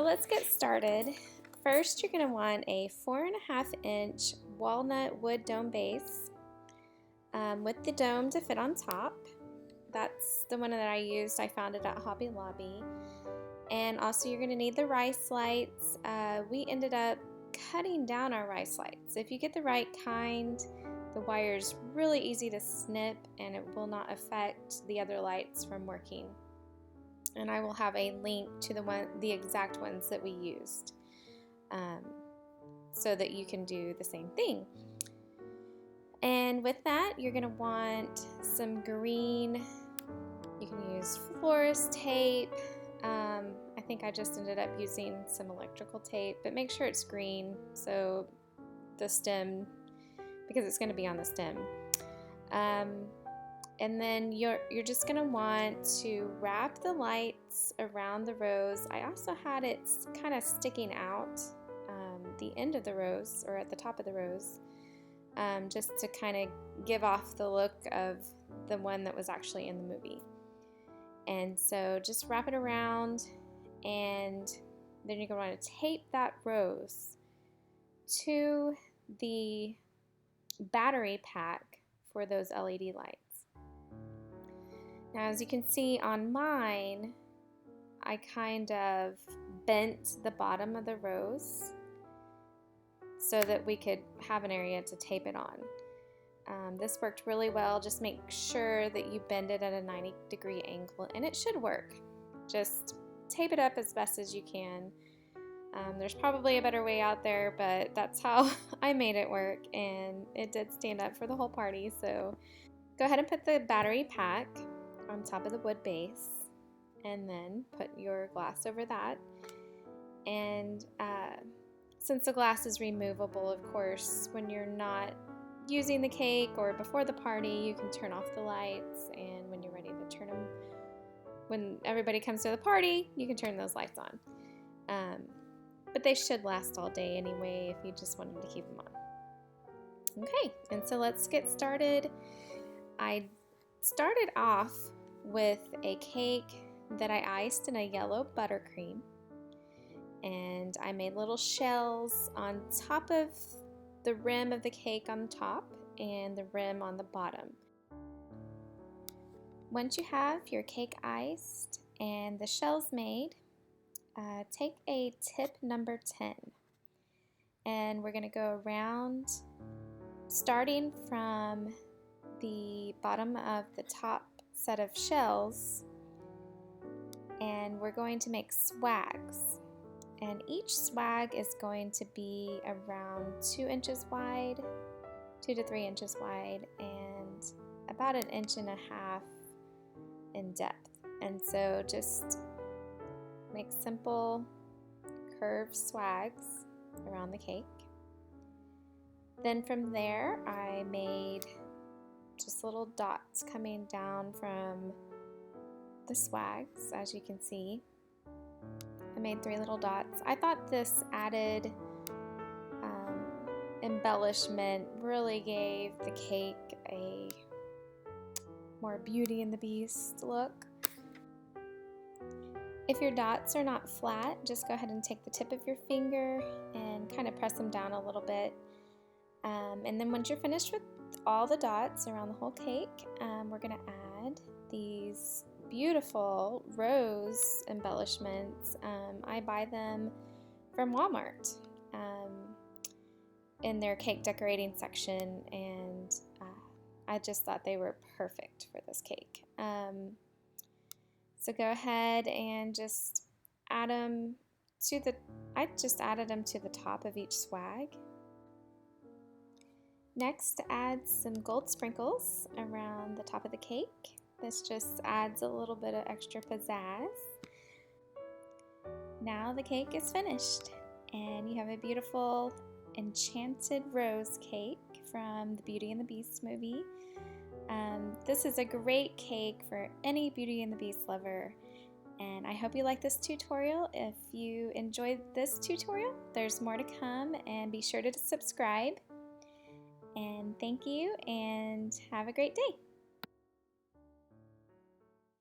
So let's get started. First, you're going to want a 4.5-inch walnut wood dome base with the dome to fit on top. That's the one that I used. I found it at Hobby Lobby. And also you're going to need the rice lights. We ended up cutting down our rice lights. If you get the right kind, the wire's really easy to snip and it will not affect the other lights from working. And I will have a link to the exact ones that we used, so that you can do the same thing. And with that, you're going to want some green. You can use florist tape. I think I just ended up using some electrical tape, but make sure it's green so the stem, because it's going to be on the stem. And then you're just going to want to wrap the lights around the rose. I also had it kind of sticking out the end of the rose, or at the top of the rose, just to kind of give off the look of the one that was actually in the movie. And so just wrap it around, and then you're going to want to tape that rose to the battery pack for those LED lights. Now, as you can see on mine, I kind of bent the bottom of the rose so that we could have an area to tape it on. This worked really well. Just make sure that you bend it at a 90-degree angle, and it should work. Just tape it up as best as you can. There's probably a better way out there, but that's how I made it work, and it did stand up for the whole party. So go ahead and put the battery pack on top of the wood base, and then put your glass over that. And since the glass is removable, of course, when you're not using the cake or before the party, you can turn off the lights, and when you're ready to turn them, when everybody comes to the party, you can turn those lights on. But they should last all day anyway if you just wanted to keep them on. Okay, and so let's get started. I started off with a cake that I iced in a yellow buttercream, and I made little shells on top of the rim of the cake on the top and the rim on the bottom. Once you have your cake iced and the shells made, take a tip number 10, and we're going to go around starting from the bottom of the top set of shells, and we're going to make swags. And each swag is going to be around 2 inches wide, 2 to 3 inches wide, and about 1.5 inches in depth. And so just make simple curved swags around the cake. Then from there, I made just little dots coming down from the swags, as you can see. I made 3 little dots. I thought this added embellishment, really gave the cake a more Beauty and the Beast look. If your dots are not flat, just go ahead and take the tip of your finger and kind of press them down a little bit. And then once you're finished with all the dots around the whole cake, we're going to add these beautiful rose embellishments. I buy them from Walmart in their cake decorating section, and I just thought they were perfect for this cake. So go ahead and just add them to I just added them to the top of each swag. Next, add some gold sprinkles around the top of the cake. This just adds a little bit of extra pizzazz. Now the cake is finished, and you have a beautiful Enchanted Rose Cake from the Beauty and the Beast movie. This is a great cake for any Beauty and the Beast lover, and I hope you like this tutorial. If you enjoyed this tutorial, there's more to come, and be sure to subscribe. And thank you, and have a great day.